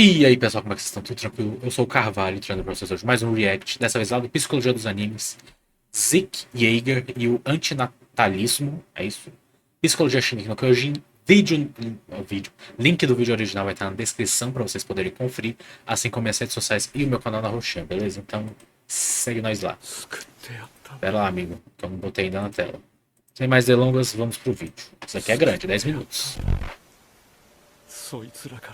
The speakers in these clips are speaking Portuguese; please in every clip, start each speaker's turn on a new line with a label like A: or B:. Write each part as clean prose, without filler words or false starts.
A: E aí, pessoal, como é que vocês estão? Tudo tranquilo? Eu sou o Carvalho, treinando para vocês hoje. Mais um react, dessa vez lá do Psicologia dos Animes. Zeke Yeager e o Antinatalismo, é isso? Psicologia Shingeki no Kyojin. Link do vídeo original vai estar na descrição para vocês poderem conferir, assim como minhas redes sociais e o meu canal na Roxinha, beleza? Então, segue nós lá. Pera lá, amigo, que eu não botei ainda na tela. Sem mais delongas, vamos pro vídeo. Isso aqui é grande, 10 minutos.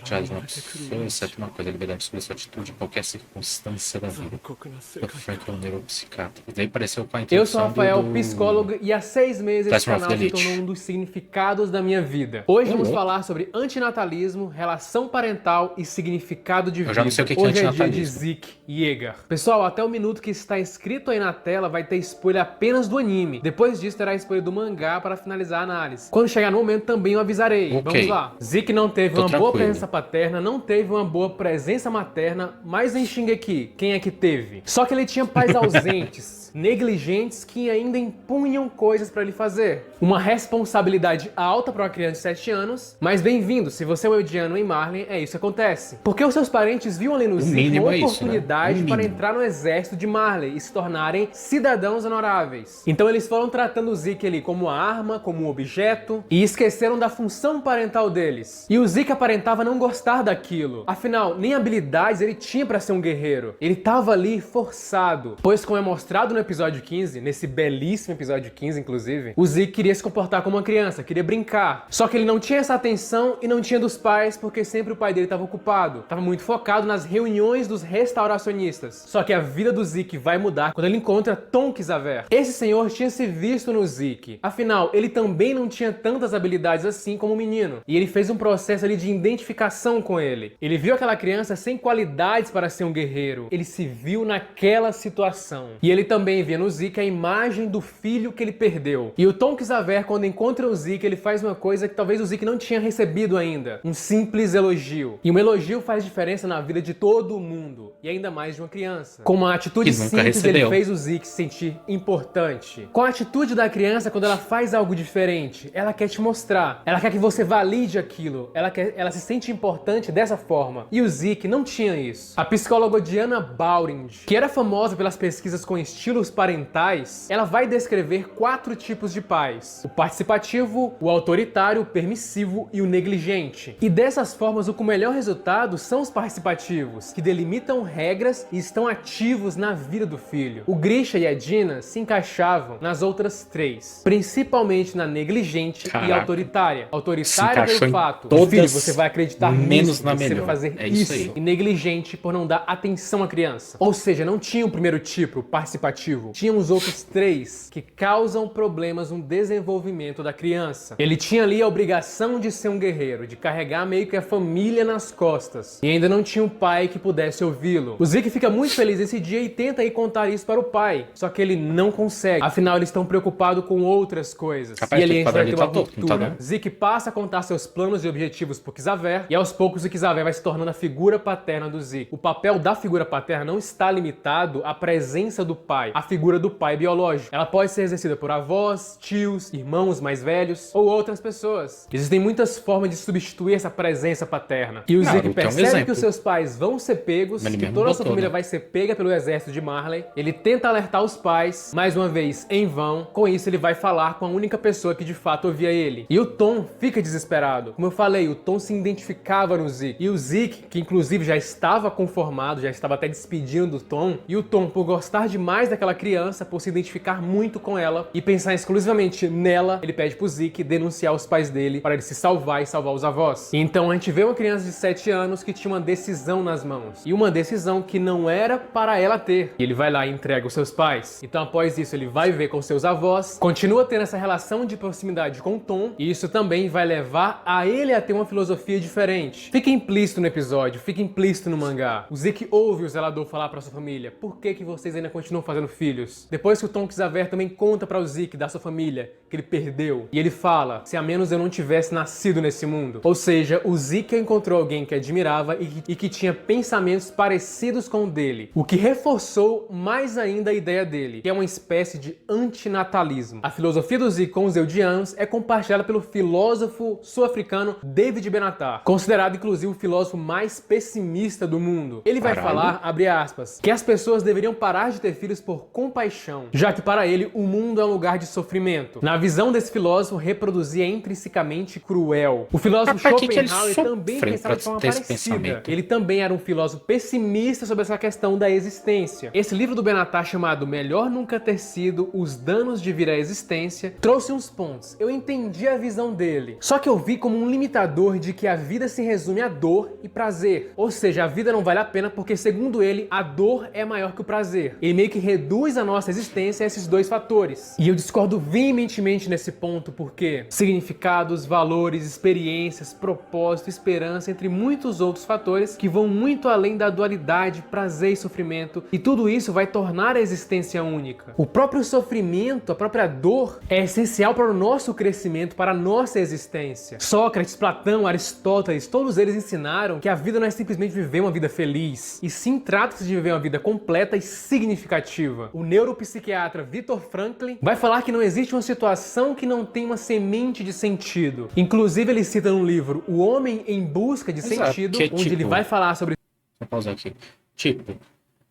A: Charles Manson, exceto uma coisa, liberdade sobre sua atitude em qualquer circunstância da vida. Dr. Frank é um neuropsiquiatra. E daí pareceu com a
B: Eu sou
A: introdução
B: Rafael,
A: do...
B: psicólogo, e há 6 meses esse
A: Classroom of
B: canal
A: the
B: se tornou
A: Elite.
B: um dos significados da minha vida. Hoje vamos
A: louco.
B: falar sobre antinatalismo, relação parental e significado de vida.
A: Eu já não sei o que é
B: Hoje é dia de
A: antinatalismo.
B: Zeke Yeager. Pessoal, até o minuto que está escrito aí na tela vai ter spoiler apenas do anime. Depois disso terá spoiler do mangá para finalizar a análise. Quando chegar no momento também eu avisarei.
A: Ok.
B: Vamos lá. Zeke não teve
A: Tô
B: uma boa
A: tranquilo.
B: presença paterna, não teve uma boa presença materna, mas em Shingeki, quem é que teve? Só que ele tinha pais ausentes, negligentes, que ainda impunham coisas pra ele fazer. Uma responsabilidade alta para uma criança de 7 anos, mas bem-vindo, se você é um Eldiano em Marley, é isso que acontece. Porque os seus parentes viam ali no Zeke
A: mínimo
B: uma
A: é isso, né?
B: oportunidade
A: O
B: para
A: mínimo.
B: entrar no exército de Marley e se tornarem cidadãos honoráveis. Então eles foram tratando o Zeke ali como uma arma, como um objeto, e esqueceram da função parental deles. E o Zeke aparentava não gostar daquilo. Afinal, nem habilidades ele tinha para ser um guerreiro. Ele tava ali forçado. Pois, como é mostrado no episódio 15, nesse belíssimo episódio 15, inclusive, o Zeke queria se comportar como uma criança, queria brincar. Só que ele não tinha essa atenção e não tinha dos pais, porque sempre o pai dele estava ocupado. Tava muito focado nas reuniões dos restauracionistas. Só que a vida do Zeke vai mudar quando ele encontra Tom Kizaver. Esse senhor tinha se visto no Zeke. Afinal, ele também não tinha tantas habilidades assim como o menino. E ele fez um processo ali de identificação com ele. Ele viu aquela criança sem qualidades para ser um guerreiro. Ele se viu naquela situação. E ele também via no Zeke a imagem do filho que ele perdeu. E o Tom Kizaver, quando encontra o Zeke, ele faz uma coisa que talvez o Zeke não tinha recebido ainda. Um simples elogio. E um elogio faz diferença na vida de todo mundo. E ainda mais de uma criança. Com uma atitude
A: Que nunca
B: simples, ele
A: recebeu.
B: fez o Zeke se sentir importante. Com a atitude da criança, quando ela faz algo diferente, ela quer te mostrar. Ela quer que você valide aquilo. Ela se sente importante dessa forma. E o Zeke não tinha isso. A psicóloga Diana Bowring, que era famosa pelas pesquisas com estilos parentais, ela vai descrever 4 tipos de pais: o participativo, o autoritário, o permissivo e o negligente. E dessas formas, o com melhor resultado são os participativos, que delimitam regras e estão ativos na vida do filho. O Grisha e a Dina se encaixavam nas outras 3, principalmente na negligente e
A: Caraca.
B: autoritária.
A: Se
B: Autoritária
A: encaixou
B: pelo
A: em
B: fato,
A: todas,
B: filho, você vai acreditar
A: menos
B: nisso,
A: na
B: você
A: melhor.
B: vai fazer
A: É isso
B: isso.
A: aí.
B: E negligente por não dar atenção à criança. Ou seja, não tinha o primeiro tipo, participativo. Tinha os outros 3 que causam problemas no desenvolvimento da criança. Ele tinha ali a obrigação de ser um guerreiro, de carregar meio que a família nas costas. E ainda não tinha um pai que pudesse ouvi-lo. O Zeke fica muito feliz esse dia e tenta ir contar isso para o pai. Só que ele não consegue. Afinal, eles estão preocupados com outras coisas.
A: Capaz
B: E ali
A: que
B: a
A: o
B: gente vai
A: quadro
B: ter
A: ali
B: uma
A: tá torto, não tá
B: ruptura.
A: não?
B: Zeke passa a contar seus planos e objetivos pro Kizaver, e aos poucos o Kizaver vai se tornando a figura paterna do Zeke. O papel da figura paterna não está limitado à presença do pai, a figura do pai biológico. Ela pode ser exercida por avós, tios, irmãos mais velhos ou outras pessoas. Existem muitas formas de substituir essa presença paterna. E o
A: Naruto
B: Zeke
A: é um
B: percebe que
A: exemplo.
B: os seus pais vão ser pegos,
A: Ele
B: que
A: mesmo
B: toda a sua
A: botou,
B: família
A: né?
B: vai ser pega pelo exército de Marley. Ele tenta alertar os pais, mais uma vez em vão. Com isso, ele vai falar com a única pessoa que de fato ouvia ele. E o Tom fica desesperado. Como eu falei, o Tom se identificava no Zeke. E o Zeke, que inclusive já estava conformado, já estava até despedindo do Tom. E o Tom, por gostar demais daquela criança, por se identificar muito com ela e pensar exclusivamente nela, ele pede pro Zeke denunciar os pais dele para ele se salvar e salvar os avós. E então a gente vê uma criança de 7 anos que tinha uma decisão nas mãos. E uma decisão que não era para ela ter. E ele vai lá e entrega os seus pais. Então após isso ele vai viver com seus avós, continua tendo essa relação de proximidade com o Tom, e isso também vai levar a ele a ter uma filosofia diferente. Fica implícito no episódio, fica implícito no mangá. O Zeke ouve o zelador falar para sua família: por que vocês ainda continuam fazendo filhos. Depois que o Tom Kiesaver também conta para o Zeke da sua família que ele perdeu. E ele fala, se a menos eu não tivesse nascido nesse mundo. Ou seja, o Zeke encontrou alguém que admirava e que tinha pensamentos parecidos com o dele. O que reforçou mais ainda a ideia dele, que é uma espécie de antinatalismo. A filosofia do Zeke com os Eldianos é compartilhada pelo filósofo sul-africano David Benatar, considerado inclusive o filósofo mais pessimista do mundo. Ele vai falar, abre aspas, que as pessoas deveriam parar de ter filhos por compaixão, já que para ele o mundo é um lugar de sofrimento. Na visão desse filósofo, reproduzia intrinsecamente cruel. O filósofo Schopenhauer também pensava de forma parecida. Ele também era um filósofo pessimista sobre essa questão da existência. Esse livro do Benatar, chamado Melhor Nunca Ter Sido, Os Danos de Vir à Existência, trouxe uns pontos. Eu entendi a visão dele, só que eu vi como um limitador de que a vida se resume a dor e prazer. Ou seja, a vida não vale a pena porque, segundo ele, a dor é maior que o prazer. Ele meio que reduz a nossa existência a esses dois fatores. E eu discordo veementemente nesse ponto porque significados, valores, experiências, propósito, esperança, entre muitos outros fatores que vão muito além da dualidade, prazer e sofrimento, e tudo isso vai tornar a existência única. O próprio sofrimento, a própria dor, é essencial para o nosso crescimento, para a nossa existência. Sócrates, Platão, Aristóteles, todos eles ensinaram que a vida não é simplesmente viver uma vida feliz, e sim trata-se de viver uma vida completa e significativa. O neuropsiquiatra Viktor Frankl vai falar que não existe uma situação que não tem uma semente de sentido. Inclusive, ele cita no livro O Homem em Busca de Sentido, onde ele vai falar sobre...
A: Vou pausar aqui. Tipo,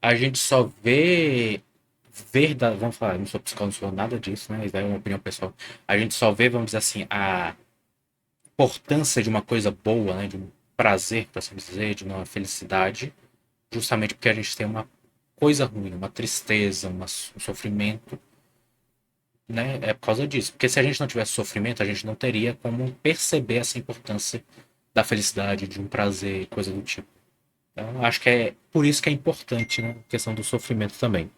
A: a gente só vê... Vamos falar, não sou psicólogo, não sou nada disso, né? Isso é uma opinião pessoal. A gente só vê, vamos dizer assim, a importância de uma coisa boa, né? De um prazer, por assim dizer, de uma felicidade, justamente porque a gente tem uma coisa ruim, uma tristeza, um sofrimento, né? É por causa disso. Porque se a gente não tivesse sofrimento, a gente não teria como perceber essa importância da felicidade, de um prazer, coisa do tipo. Então, acho que é por isso que é importante, né? A questão do sofrimento também.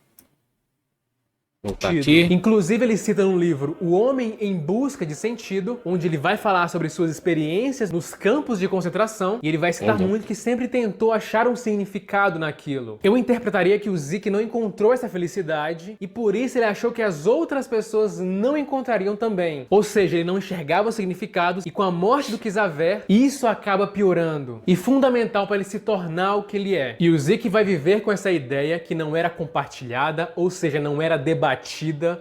A: Voltar aqui.
B: Inclusive, ele cita no livro O Homem em Busca de Sentido, onde ele vai falar sobre suas experiências nos campos de concentração, e ele vai citar muito que sempre tentou achar um significado naquilo. Eu interpretaria que o Zeke não encontrou essa felicidade, e por isso ele achou que as outras pessoas não encontrariam também. Ou seja, ele não enxergava os significados, e com a morte do Kiesaver, isso acaba piorando. E fundamental para ele se tornar o que ele é. E o Zeke vai viver com essa ideia que não era compartilhada, ou seja, não era debatida,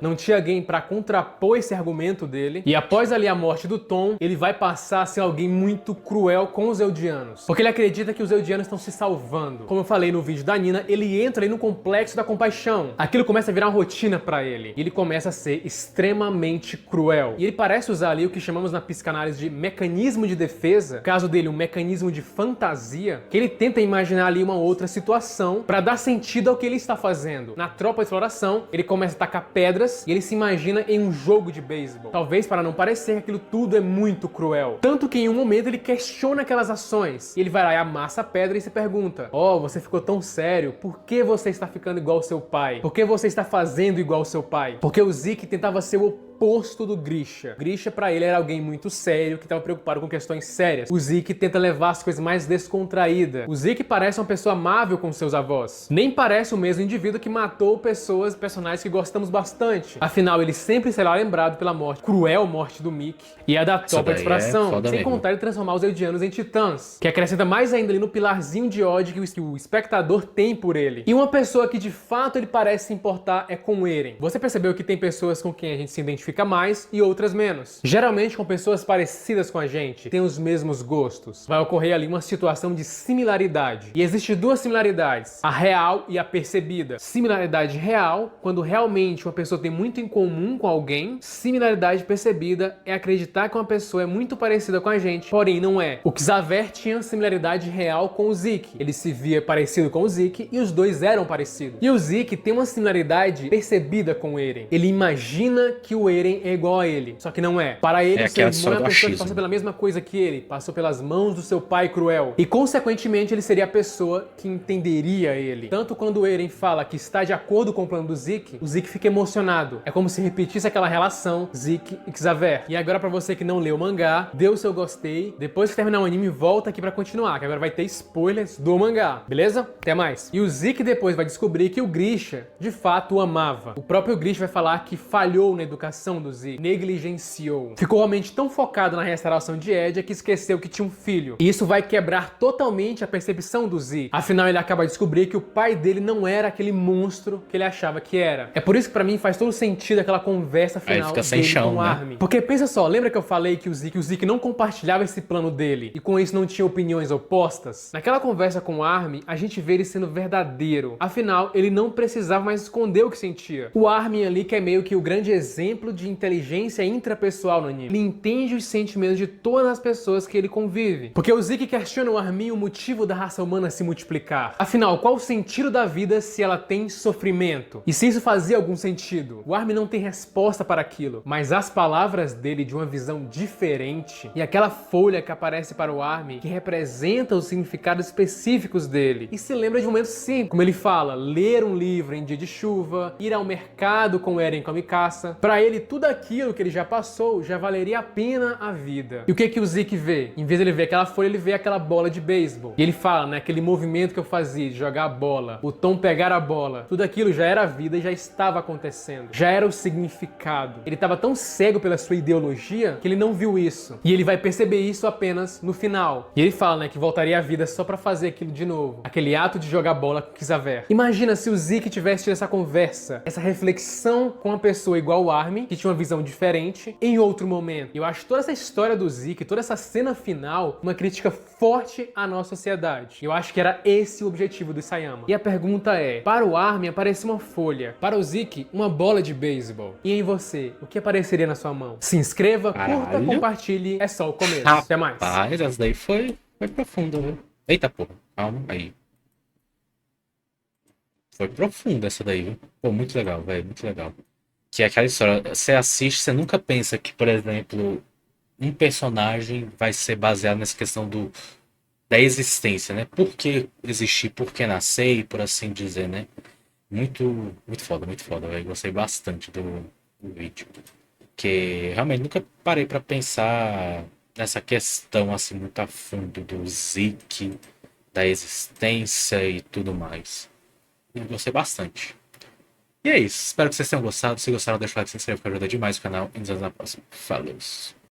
B: não tinha alguém para contrapor esse argumento dele, e após ali a morte do Tom, ele vai passar a ser alguém muito cruel com os Eldianos, porque ele acredita que os Eldianos estão se salvando. Como eu falei no vídeo da Nina, ele entra ali no complexo da compaixão. Aquilo começa a virar uma rotina para ele, e ele começa a ser extremamente cruel. E ele parece usar ali o que chamamos na psicanálise de mecanismo de defesa, no caso dele, um mecanismo de fantasia, que ele tenta imaginar ali uma outra situação para dar sentido ao que ele está fazendo. Na Tropa de Exploração, ele começa a tacar pedras e ele se imagina em um jogo de beisebol. Talvez para não parecer que aquilo tudo é muito cruel. Tanto que em um momento ele questiona aquelas ações. E ele vai lá e amassa a pedra e se pergunta: "Oh, você ficou tão sério. Por que você está ficando igual ao seu pai? Por que você está fazendo igual ao seu pai?" Porque o Zeke tentava ser o oposto do Grisha. Grisha, pra ele, era alguém muito sério, que estava preocupado com questões sérias. O Zeke tenta levar as coisas mais descontraídas. O Zeke parece uma pessoa amável com seus avós. Nem parece o mesmo indivíduo que matou personagens que gostamos bastante. Afinal, ele sempre será lembrado pela cruel morte do Mick e a da Tropa de Exploração, sem contar ele transformar os Eldianos em titãs, que acrescenta mais ainda ali no pilarzinho de ódio que o espectador tem por ele. E uma pessoa que de fato ele parece se importar é com Eren. Você percebeu que tem pessoas com quem a gente se identifica mais e outras menos. Geralmente com pessoas parecidas com a gente, tem os mesmos gostos. Vai ocorrer ali uma situação de similaridade. E existem duas similaridades, a real e a percebida. Similaridade real, quando realmente uma pessoa tem muito em comum com alguém. Similaridade percebida é acreditar que uma pessoa é muito parecida com a gente, porém não é. O Kiesaver tinha similaridade real com o Zeke. Ele se via parecido com o Zeke e os dois eram parecidos. E o Zeke tem uma similaridade percebida com o Eren. Ele imagina que o Eren é igual a ele. Só que não é. Para ele,
A: É
B: seu
A: aquela
B: irmão é
A: história
B: a
A: do
B: pessoa que
A: achismo.
B: passou pela mesma coisa que ele. Passou pelas mãos do seu pai cruel. E, consequentemente, ele seria a pessoa que entenderia ele. Tanto quando o Eren fala que está de acordo com o plano do Zeke, o Zeke fica emocionado. É como se repetisse aquela relação Zeke e Xavier. E agora, pra você que não leu o mangá, dê o seu gostei. Depois que terminar o anime, volta aqui pra continuar, que agora vai ter spoilers do mangá. Beleza? Até mais. E o Zeke depois vai descobrir que o Grisha, de fato, o amava. O próprio Grisha vai falar que falhou na educação do Zeke, negligenciou. Ficou realmente tão focado na restauração de Edia que esqueceu que tinha um filho. E isso vai quebrar totalmente a percepção do Zeke. Afinal, ele acaba de descobrir que o pai dele não era aquele monstro que ele achava que era. É por isso que pra mim faz todo sentido aquela conversa final
A: fica sem
B: dele
A: chão,
B: com o
A: né?
B: Armin. Porque pensa só, lembra que eu falei que o Zeke não compartilhava esse plano dele e com isso não tinha opiniões opostas? Naquela conversa com o Armin, a gente vê ele sendo verdadeiro. Afinal, ele não precisava mais esconder o que sentia. O Armin ali que é meio que o grande exemplo de inteligência intrapessoal no anime. Ele entende os sentimentos de todas as pessoas que ele convive. Porque o Zeke questiona o Armin o motivo da raça humana se multiplicar. Afinal, qual o sentido da vida se ela tem sofrimento? E se isso fazia algum sentido? O Armin não tem resposta para aquilo, mas as palavras dele de uma visão diferente e aquela folha que aparece para o Armin que representa os significados específicos dele. E se lembra de momentos simples, como ele fala, ler um livro em dia de chuva, ir ao mercado com Eren come caça. Para ele, tudo aquilo que ele já passou já valeria a pena a vida. E o que o Zeke vê? Em vez de ele ver aquela folha, ele vê aquela bola de beisebol. E ele fala, né, aquele movimento que eu fazia de jogar a bola, o Tom pegar a bola, tudo aquilo já era a vida e já estava acontecendo. Já era o significado. Ele estava tão cego pela sua ideologia que ele não viu isso. E ele vai perceber isso apenas no final. E ele fala, né, que voltaria à vida só pra fazer aquilo de novo. Aquele ato de jogar bola com Xavier. Imagina se o Zeke tivesse tido essa conversa, essa reflexão com uma pessoa igual o Armin, que tinha uma visão diferente, em outro momento. Eu acho toda essa história do Zeke, toda essa cena final, uma crítica forte à nossa sociedade. Eu acho que era esse o objetivo do Isayama. E a pergunta é, para o Armin apareceu uma folha, para o Zeke, uma bola de beisebol. E em você, o que apareceria na sua mão? Se inscreva, curta,
A: Caralho.
B: compartilhe, é só o começo. Até mais.
A: Rapaz, essa daí foi profunda, viu? Eita porra, calma aí. Foi profunda essa daí, viu? Pô, muito legal, velho, muito legal. Que é aquela história, você assiste, você nunca pensa que, por exemplo, um personagem vai ser baseado nessa questão da existência, né? Por que existir, por que nascer, e por assim dizer, né? Muito foda, velho. Gostei bastante do vídeo. Que realmente nunca parei pra pensar nessa questão assim muito a fundo do Zeke, da existência e tudo mais. Eu gostei bastante. E é isso. Espero que vocês tenham gostado. Se gostaram, deixa o like, se inscreve que ajuda demais o canal. E nos vemos na próxima. Falou!